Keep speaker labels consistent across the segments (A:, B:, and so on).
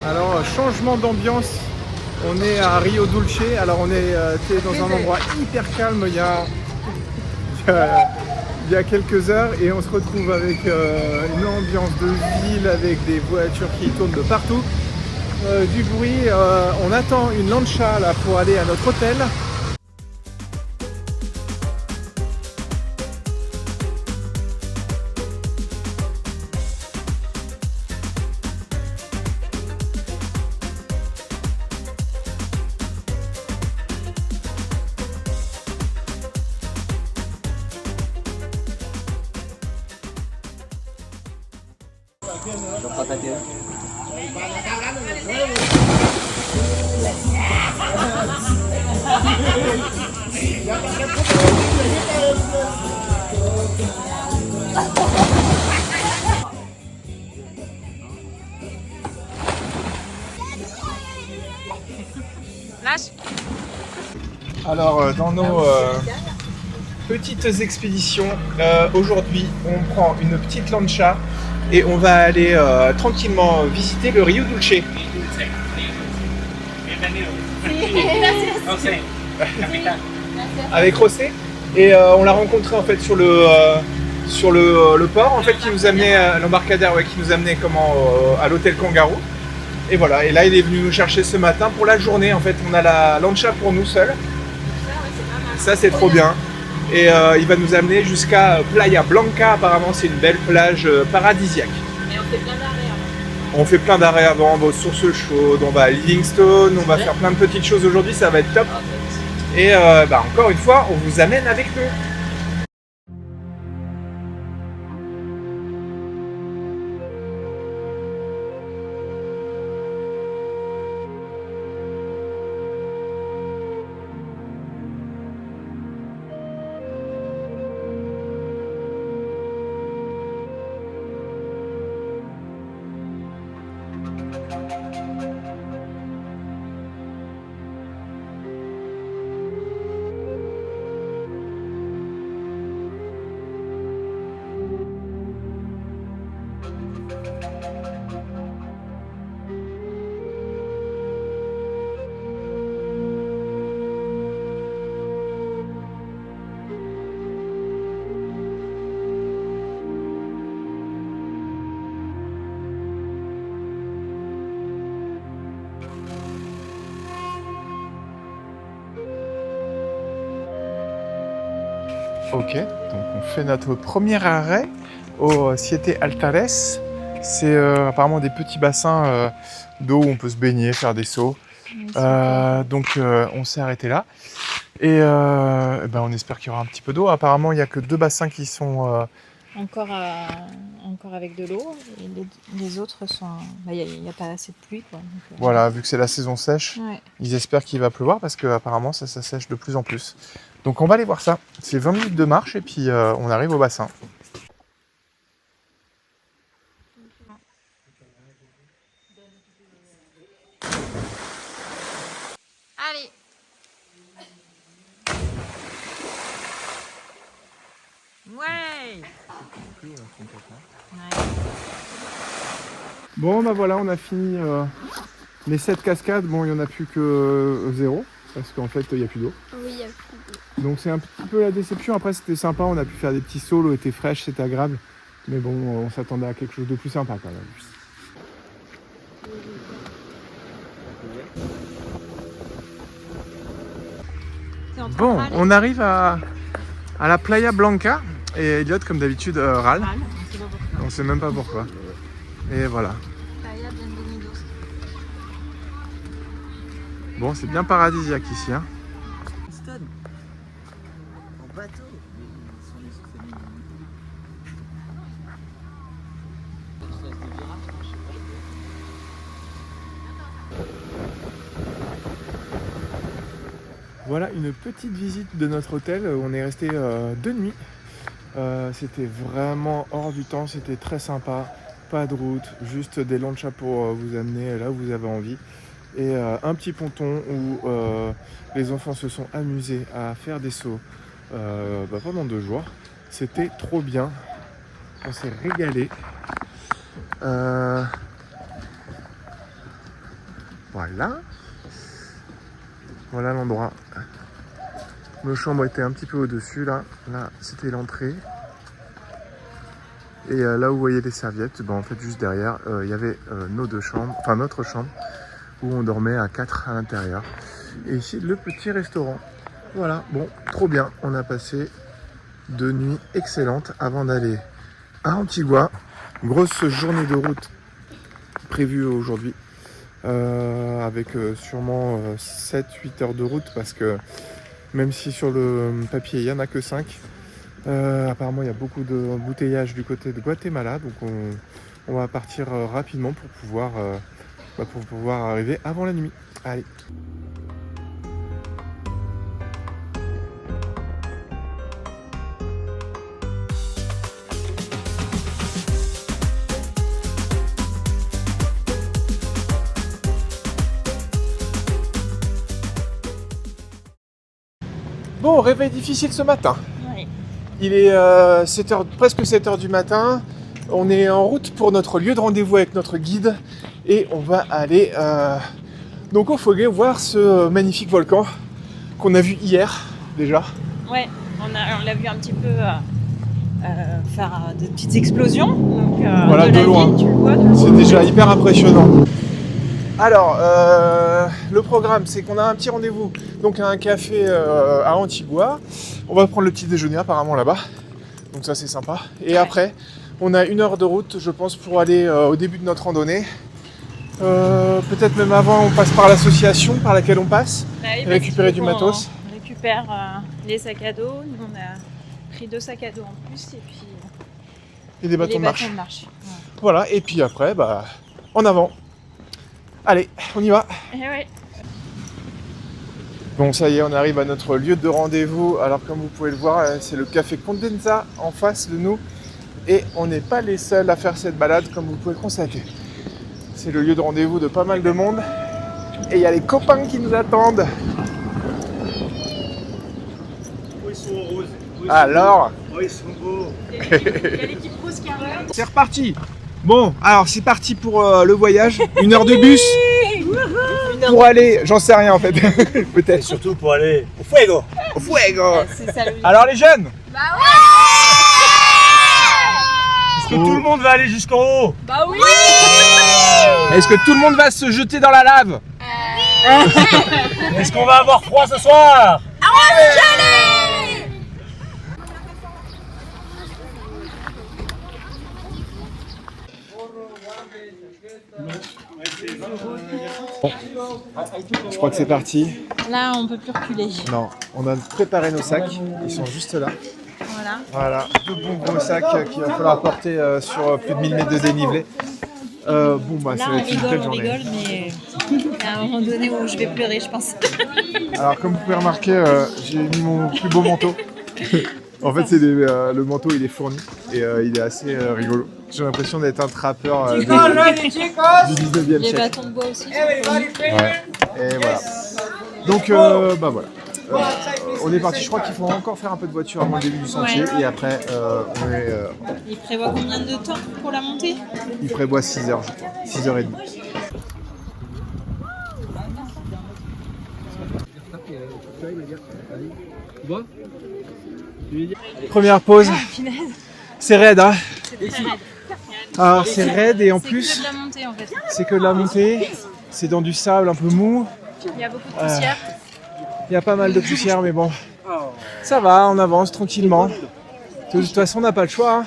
A: Alors, changement d'ambiance, on est à Rio Dulce. Alors, on est dans un endroit hyper calme il y a quelques heures et on se retrouve avec une ambiance de ville avec des voitures qui tournent de partout, du bruit. On attend une lancha là pour aller à notre hôtel. Alors, dans nos petites expéditions, aujourd'hui, on prend une petite lancha et on va aller tranquillement visiter le Rio Dulce. Avec José. Et on l'a rencontré en fait sur le port en fait qui nous amenait l'embarcadère qui nous amenait à l'hôtel Kangaroo. Et voilà, et là il est venu nous chercher ce matin pour la journée. En fait, on a la lancha pour nous seuls. Ça c'est trop bien. Et il va nous amener jusqu'à Playa Blanca. Apparemment c'est une belle plage paradisiaque.
B: Mais on fait plein d'arrêts avant.
A: On fait plein d'arrêts avant, on va aux sources chaudes, on va à Livingstone, on va faire plein de petites choses aujourd'hui, ça va être top. Et encore une fois, on vous amène avec nous. Ok, donc on fait notre premier arrêt au Siete Altares. C'est apparemment des petits bassins d'eau où on peut se baigner, faire des sauts. Donc on s'est arrêté là. Et on espère qu'il y aura un petit peu d'eau. Apparemment, il n'y a que 2 bassins qui sont...
B: Encore avec de l'eau. Et les autres sont... Il n'y a pas assez de pluie, quoi. Donc,
A: Voilà, vu que c'est la saison sèche,
B: ouais.
A: ils espèrent qu'il va pleuvoir parce qu'apparemment ça sèche de plus en plus. Donc on va aller voir ça. C'est 20 minutes de marche et puis on arrive au bassin.
B: Allez. Ouais.
A: Bon voilà, on a fini les 7 cascades. Bon, il n'y en a plus que 0 parce qu'en fait il n'y a plus d'eau.
C: Oui, il y a plus d'eau.
A: Donc c'est un petit peu la déception. Après c'était sympa, on a pu faire des petits sauts, l'eau était fraîche, c'était agréable. Mais bon, on s'attendait à quelque chose de plus sympa quand même. Bon, on arrive à la Playa Blanca et Elliot, comme d'habitude, râle. On sait même pas pourquoi. Et voilà. Bon, c'est bien paradisiaque ici. Hein.
D: En bateau.
A: Voilà une petite visite de notre hôtel. On est resté 2 nuits. C'était vraiment hors du temps, c'était très sympa. Pas de route, juste des lanchas pour vous amener là où vous avez envie. Et un petit ponton où les enfants se sont amusés à faire des sauts pendant 2 jours. C'était trop bien. On s'est régalé. Voilà. Voilà l'endroit. Nos chambres étaient un petit peu au-dessus là. Là, c'était l'entrée. Et là où vous voyez les serviettes, en fait juste derrière, il y avait nos deux chambres, enfin notre chambre, où on dormait à 4 à l'intérieur. Et ici, le petit restaurant. Voilà, bon, trop bien. On a passé 2 nuits excellentes avant d'aller à Antigua. Grosse journée de route prévue aujourd'hui. Avec sûrement 7-8 heures de route, parce que même si sur le papier il n'y en a que 5, apparemment il y a beaucoup d'embouteillages du côté de Guatemala, donc on va partir rapidement pour pouvoir arriver avant la nuit. Allez. Bon, réveil difficile ce matin.
B: Oui.
A: Il est presque 7h du matin. On est en route pour notre lieu de rendez-vous avec notre guide. Et on va aller donc au Foguet voir ce magnifique volcan qu'on a vu hier déjà.
B: Ouais, on l'a vu un petit peu faire des petites explosions. Donc,
A: Voilà, de loin.
B: Ville, tu le vois, de loin.
A: C'est déjà hyper impressionnant. Alors, le programme, c'est qu'on a un petit rendez-vous donc à un café à Antigua. On va prendre le petit déjeuner apparemment là-bas. Donc ça, c'est sympa. Et après, on a 1 heure de route, je pense, pour aller au début de notre randonnée. Peut-être même avant, on passe par l'association par laquelle on passe,
B: Bah oui,
A: récupérer du matos.
B: On récupère les sacs à dos. Nous, on a pris 2 sacs à dos en plus et puis
A: Et des bâtons de marche.
B: Ouais.
A: Voilà, et puis après, en avant. Allez, on y va.
B: Et ouais.
A: Bon, ça y est, on arrive à notre lieu de rendez-vous. Alors, comme vous pouvez le voir, c'est le café Condensa en face de nous. Et on n'est pas les seuls à faire cette balade, comme vous pouvez le constater. C'est le lieu de rendez-vous de pas mal de monde. Et il y a les copains qui nous attendent.
C: Oh, ils sont roses.
A: Alors,
C: Oh, ils sont beaux.
B: Il y a l'équipe rose qui arrive.
A: c'est reparti. Bon, alors c'est parti pour le voyage. 1 heure de bus pour aller, j'en sais rien en fait,
C: Et
A: peut-être.
C: surtout pour aller au fuego.
A: Au fuego.
B: C'est ça le but.
A: Alors les jeunes,
C: Est-ce que tout le monde va aller jusqu'en haut?
B: Bah oui.
A: est-ce que tout le monde va se jeter dans la lave?
C: Est-ce qu'on va avoir froid ce soir?
A: Je crois que c'est parti.
B: Là, on peut plus reculer.
A: Non, on a préparé nos sacs, ils sont juste là.
B: Voilà.
A: Voilà, 2 bons gros sacs qu'il va falloir porter sur plus de 1000 mètres de dénivelé.
B: Là,
A: ça va
B: on
A: être une belle
B: rigole,
A: journée.
B: mais il y a un moment donné où je vais pleurer, je pense.
A: Alors comme vous pouvez remarquer, j'ai mis mon plus beau manteau. En fait, le manteau il est fourni et il est assez rigolo. J'ai l'impression d'être un trappeur du 19e
B: Les
A: siècle.
B: bâtons de bois aussi.
A: Ouais. Et voilà. Donc voilà. On est parti, je crois qu'il faut encore faire un peu de voiture avant le début du sentier.
B: Ouais.
A: Et après,
B: Il prévoit combien de temps pour la montée?
A: il prévoit 6 heures, je crois. 6h30. Première pause, c'est raide hein.
B: C'est très raide.
A: Alors c'est raide et en
B: C'est
A: plus
B: que de la montée en fait.
A: c'est que de la montée, c'est dans du sable un peu mou,
B: Il y a beaucoup de poussière.
A: il y a pas mal de poussière mais bon, ça va, on avance tranquillement. De toute façon on n'a pas le choix hein.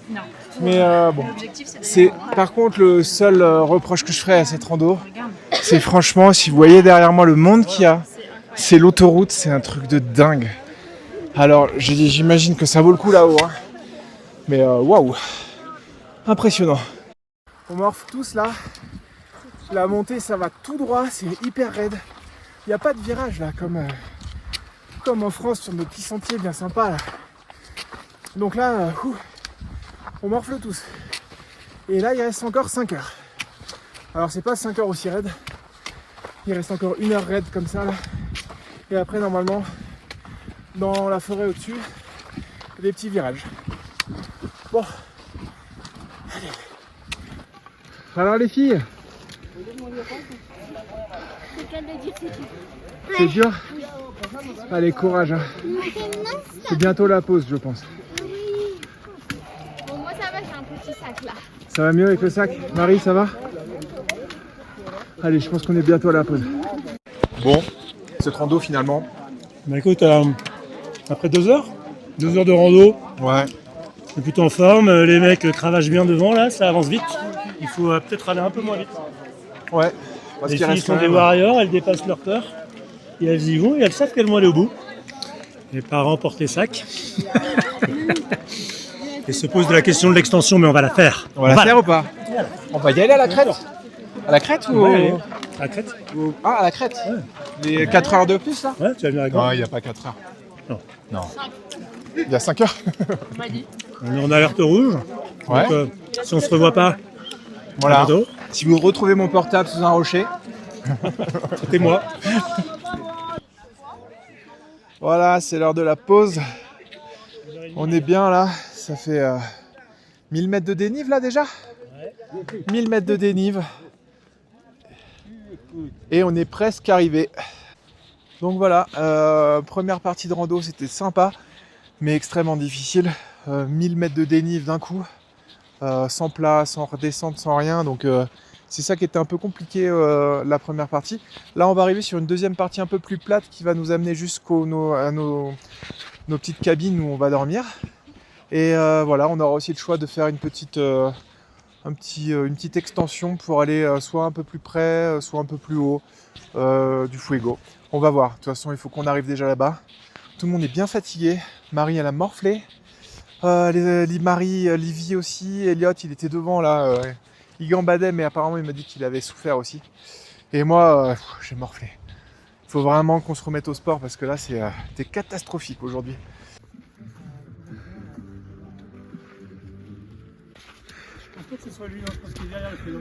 B: Non.
A: Mais bon,
B: L'objectif c'est
A: c'est
B: d'aller
A: par contre le seul reproche que je ferais à cette rando,
B: Regarde,
A: c'est franchement si vous voyez derrière moi le monde qu'il y a,
B: c'est incroyable.
A: c'est l'autoroute, c'est un truc de dingue. Alors j'imagine que ça vaut le coup là-haut hein. Mais waouh, impressionnant. On morphe tous là. La montée ça va tout droit, c'est hyper raide. Il n'y a pas de virage là comme en France sur nos petits sentiers bien sympas là. Donc là, on morfle tous. Et là il reste encore 5 heures. Alors c'est pas 5 heures aussi raide. Il reste encore 1 heure raide comme ça là. Et après normalement dans la forêt au-dessus, des petits virages. Bon. Allez. Alors les filles,
D: C'est qu'à le dire, c'est tout.
A: C'est dur? Allez, courage. Hein.
D: Maintenant,
A: C'est bientôt la pause, je pense.
D: oui. Bon, moi ça va, j'ai un petit sac là.
A: Ça va mieux avec le sac? Marie, ça va? Allez, je pense qu'on est bientôt à la pause. Bon, cette rando finalement.
C: Bah écoute, après 2 heures de rando,
A: Ouais.
C: on est plutôt en forme. Les mecs cravachent bien devant là, ça avance vite. Il faut peut-être aller un peu moins vite.
A: Ouais. Parce
C: Les
A: qu'il
C: filles
A: reste
C: sont
A: quand
C: des
A: même-
C: warriors, elles dépassent leur peur. Et elles y vont et elles savent qu'elles vont aller au bout. Les parents portent les sacs. Et se posent la question de l'extension, mais on va la faire.
A: On va la faire ou pas? On va y aller à la crête? À la crête ou
C: On va y aller. À la crête.
A: Ah, à la crête. Les 4 heures de plus là?
C: Ouais, tu vas venir avec moi.
A: Non, il n'y a pas 4 heures.
C: Non.
A: Non. Il y a 5 heures.
C: On est en alerte rouge.
A: Ouais.
C: Donc, si on se revoit pas,
A: Voilà.
C: à bientôt.
A: Si vous retrouvez mon portable sous un rocher.
C: C'était moi.
A: Voilà, c'est l'heure de la pause. On est bien là. Ça fait 1000 mètres de dénive là déjà? 1000 mètres de dénive. Et on est presque arrivé. Donc voilà, première partie de rando, c'était sympa, mais extrêmement difficile. 1000 mètres de dénive d'un coup, sans plat, sans redescendre, sans rien. Donc c'est ça qui était un peu compliqué la première partie. Là, on va arriver sur une deuxième partie un peu plus plate qui va nous amener jusqu'à nos petites cabines où on va dormir. Et voilà, on aura aussi le choix de faire une petite extension pour aller soit un peu plus près, soit un peu plus haut du Fuego. On va voir. De toute façon, il faut qu'on arrive déjà là-bas. Tout le monde est bien fatigué. Marie, elle a morflé. Marie, Livy aussi. Elliot, il était devant là. Il gambadait, mais apparemment, il m'a dit qu'il avait souffert aussi. Et moi, j'ai morflé. Il faut vraiment qu'on se remette au sport parce que là, c'était catastrophique aujourd'hui.
C: Je pense pas que ce soit lui, je pense qu'il est derrière le Fuego.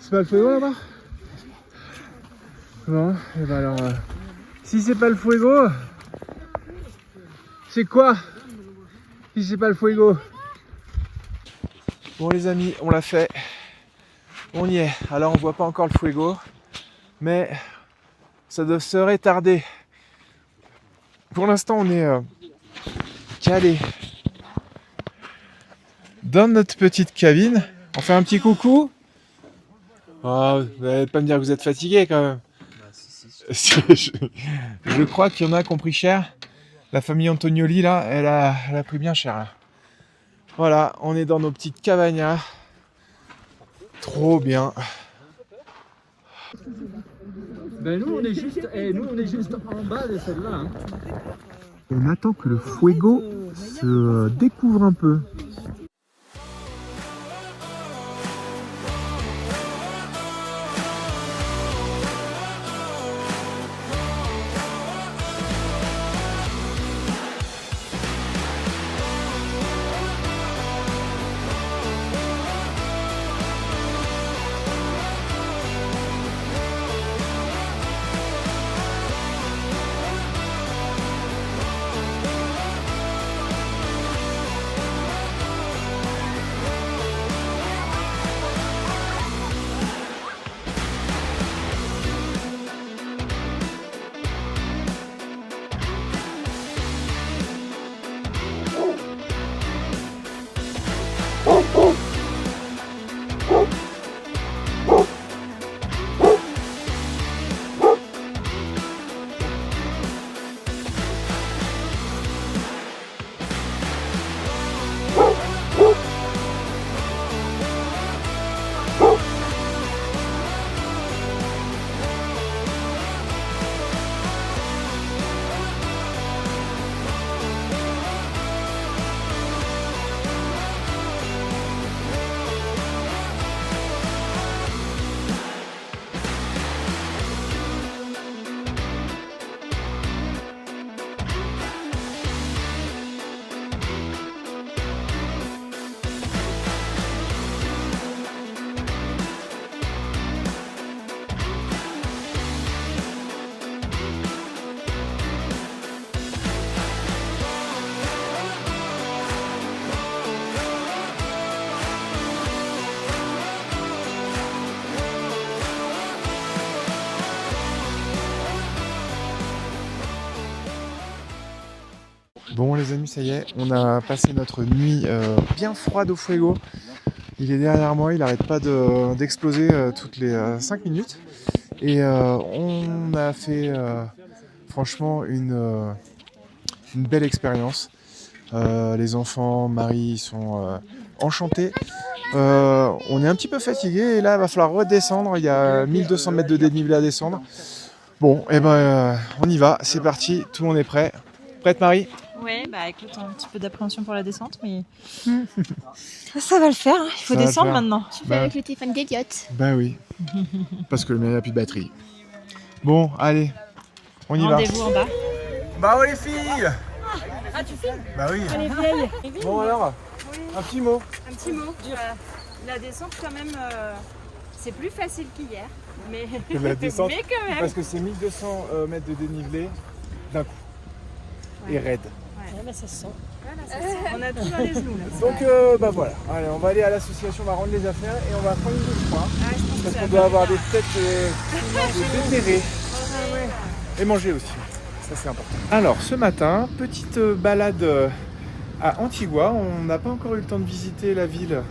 A: C'est pas le Fuego là-bas? Bon, et ben alors, si c'est pas le Fuego, c'est quoi? Si c'est pas le Fuego. Bon les amis, on l'a fait. On y est. Alors on voit pas encore le Fuego, mais ça serait tardé. Pour l'instant, on est calé dans notre petite cabine. On fait un petit coucou. Oh, vous n'allez pas me dire que vous êtes fatigué quand même. Je crois qu'il y en a qui ont pris cher. La famille Antonioli là, elle a pris bien cher. Là. Voilà, on est dans nos petites cabañas. Trop bien.
E: Ben nous on est juste en bas de celle-là. Hein.
A: On attend que le Fuego se découvre un peu. Bon les amis, ça y est, on a passé notre nuit bien froide au fuego. Il est derrière moi, il n'arrête pas d'exploser toutes les 5 minutes. Et on a fait franchement une belle expérience. Les enfants, Marie sont enchantés. On est un petit peu fatigué et là il va falloir redescendre. Il y a 1200 mètres de dénivelé à descendre. Bon, et on y va, c'est parti, tout le monde est prêt. Prête Marie ?
B: Ouais, bah écoute, un petit peu d'appréhension pour la descente, mais ça va le faire, hein. Il faut descendre maintenant.
D: Tu fais avec le téléphone d'Eliott.
A: Bah oui, parce que le mien n'a plus de batterie. Bon, allez, on y va.
B: Rendez-vous en bas.
A: Bah ouais les filles.
B: Ah, tu filmes?
A: Bah oui.
B: Elle est vieille.
A: Bon alors, un petit mot.
B: Un petit mot. La descente, quand même, c'est plus facile qu'hier. Mais...
A: La descente,
B: mais quand même.
A: parce que c'est 1200 mètres de dénivelé d'un coup.
B: Ouais.
A: Et raide.
B: Ouais, bah, ça se sent. Voilà, ça se sent. On a tout dans les genoux là.
A: Donc bah voilà, allez, on va aller à l'association, on va rendre les affaires et on va prendre une douche froide.
B: Ah, je pense que
A: Parce
B: ça
A: qu'on
B: va
A: doit
B: pas
A: avoir des
B: bien.
A: têtes de déterrés. Et manger aussi, ça c'est important. Alors ce matin, petite balade à Antigua. On n'a pas encore eu le temps de visiter la ville.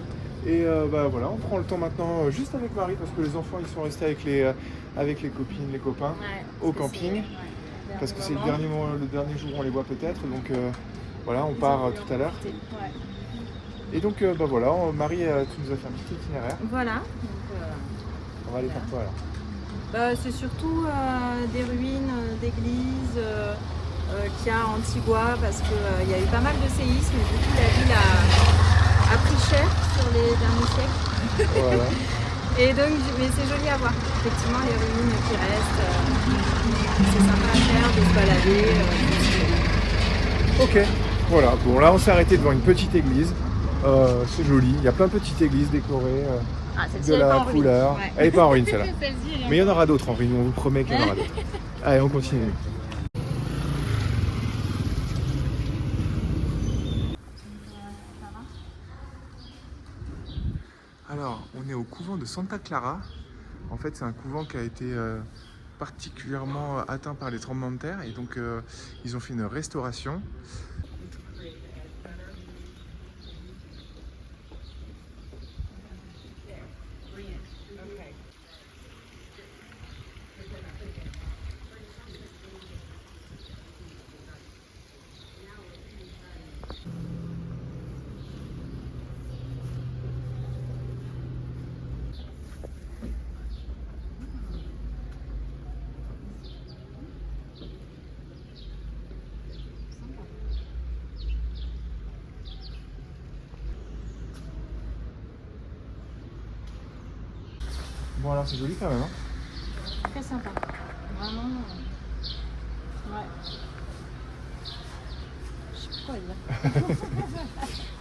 A: Et bah voilà, on prend le temps maintenant juste avec Marie parce que les enfants ils sont restés avec les copines, les copains au camping. Parce que c'est le dernier jour où on les voit peut-être. Donc voilà, on part tout à l'heure. Et donc bah voilà, Marie, tu nous as fait un petit itinéraire.
B: Voilà.
A: On va aller faire quoi alors?
B: C'est surtout des ruines d'églises qu'il y a à Antigua parce qu'il y a eu pas mal de séismes et du coup la ville a pris cher sur les derniers siècles.
A: Voilà.
B: Et donc, mais c'est joli à voir. Effectivement, les ruines qui restent, c'est sympa à faire, de se balader.
A: Ok, voilà. Bon là on s'est arrêté devant une petite église. C'est joli, il y a plein de petites églises décorées. De la couleur.
B: Ouais.
A: Elle n'est pas en ruine celle-là.
D: Celle-ci, elle est
A: Mais il y en aura d'autres en ruine, on vous promet qu'il y en aura d'autres. Allez, on continue. Alors, on est au couvent de Santa Clara. En fait, c'est un couvent qui a été particulièrement atteint par les tremblements de terre. Et donc, ils ont fait une restauration. Bon alors c'est joli quand même hein.
B: Très sympa. Vraiment. Ouais. Je sais plus quoi dire.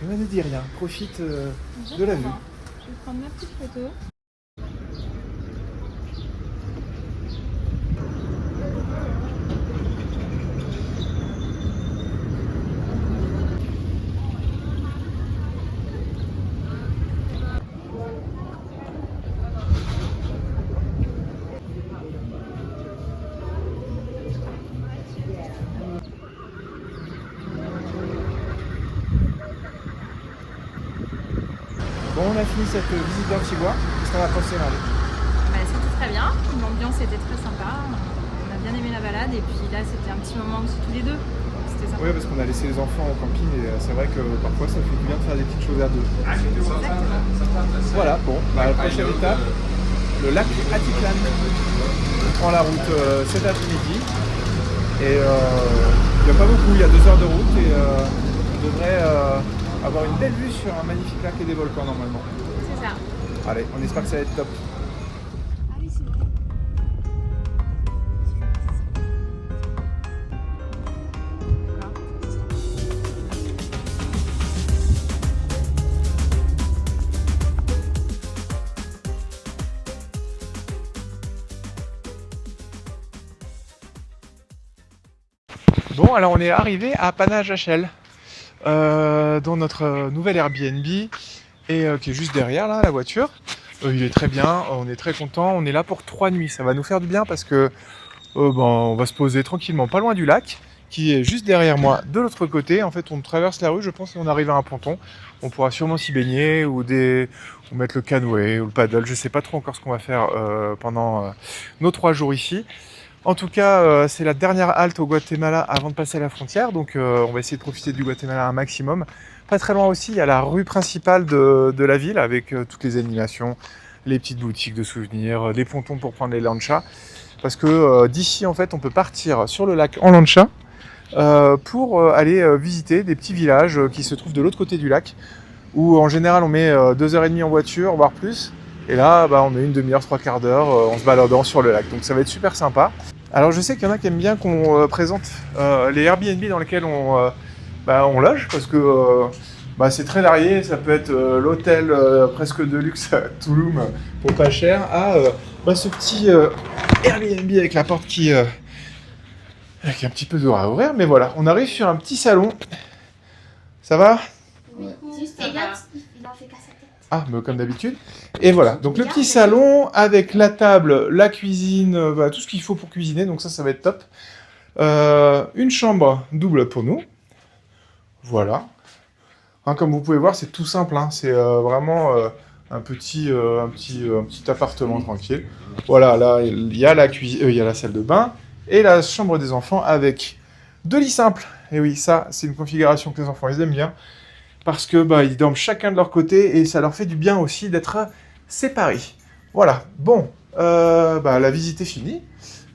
A: Et ben ne dis rien, profite de la vue.
B: Je vais prendre ma petite photo.
A: Bon on a fini cette visite d'Antigua. Qu'est-ce qu'on a pensé Marie?
B: C'était très bien. L'ambiance était très sympa. On a bien aimé la balade et puis là c'était un petit moment aussi tous les deux. Donc, c'était sympa.
A: Oui parce qu'on a laissé les enfants au camping et c'est vrai que parfois ça fait du bien de faire des petites choses à deux. Voilà, bon, bah, la prochaine étape, le lac Atitlán. On prend la route cet après-midi et il n'y a pas beaucoup, il y a 2 heures de route et on devrait avoir une belle vue sur un magnifique lac et des volcans normalement.
B: C'est ça.
A: Allez, on espère que ça va être top. Bon, alors on est arrivé à Panajachel, dans notre nouvel Airbnb, et qui est juste derrière là, la voiture. Il est très bien, on est très content. On est là pour 3 nuits, ça va nous faire du bien parce que on va se poser tranquillement pas loin du lac, qui est juste derrière moi de l'autre côté. En fait, on traverse la rue, je pense, et on arrive à un ponton. On pourra sûrement s'y baigner ou mettre le canoë ou le paddle. Je sais pas trop encore ce qu'on va faire pendant nos 3 jours ici. En tout cas, c'est la dernière halte au Guatemala avant de passer à la frontière. Donc, on va essayer de profiter du Guatemala un maximum. Pas très loin aussi, il y a la rue principale de la ville avec toutes les animations, les petites boutiques de souvenirs, des pontons pour prendre les lanchas. Parce que d'ici, en fait, on peut partir sur le lac en lancha pour aller visiter des petits villages qui se trouvent de l'autre côté du lac, où en général on met 2h30 en voiture, voire plus. Et là, on met une demi-heure, 3/4 d'heure en se baladant sur le lac. Donc ça va être super sympa. Alors je sais qu'il y en a qui aiment bien qu'on présente les Airbnb dans lesquels on loge, parce que c'est très varié. Ça peut être l'hôtel presque de luxe à Tulum pour pas cher, à ce petit Airbnb avec la porte qui avec un petit peu d'heure à ouvrir. Mais voilà, on arrive sur un petit salon. Ça va ?
D: Juste, il en fait qu'à sa tête.
A: Ah, mais comme d'habitude. Et voilà, donc le petit salon avec la table, la cuisine, tout ce qu'il faut pour cuisiner, donc ça va être top. Une chambre double pour nous. Voilà. Comme vous pouvez voir, c'est tout simple, c'est vraiment un petit appartement tranquille. Voilà, là, il y a la cuisine, il y a la salle de bain et la chambre des enfants avec 2 lits simples. Et oui, ça, c'est une configuration que les enfants, ils aiment bien. Parce que ils dorment chacun de leur côté et ça leur fait du bien aussi d'être séparés. Voilà, bon, la visite est finie.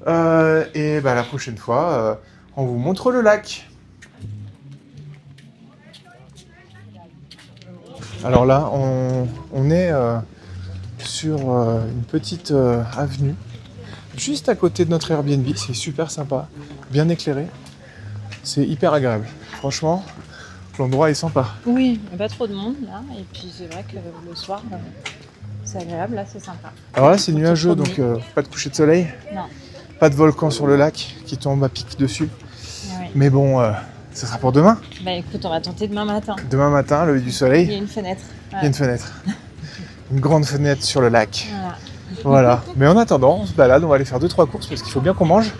A: Et la prochaine fois, on vous montre le lac. Alors là, on est sur une petite avenue, juste à côté de notre Airbnb. C'est super sympa, bien éclairé. C'est hyper agréable, franchement. L'endroit est sympa.
B: Oui, pas trop de monde là, et puis c'est vrai que le soir, c'est agréable, là c'est sympa.
A: Alors là c'est nuageux, donc pas de coucher de soleil.
B: Non.
A: Pas de volcan sur le lac qui tombe à pic dessus.
B: Oui.
A: Mais bon, ça sera pour demain.
B: Écoute, on va tenter demain matin.
A: Demain matin, lever du soleil.
B: Il y a une fenêtre.
A: Il y a une fenêtre. Une grande fenêtre sur le lac.
B: Voilà.
A: Voilà. Mais en attendant, on se balade, on va aller faire 2-3 courses parce qu'il faut bien qu'on mange.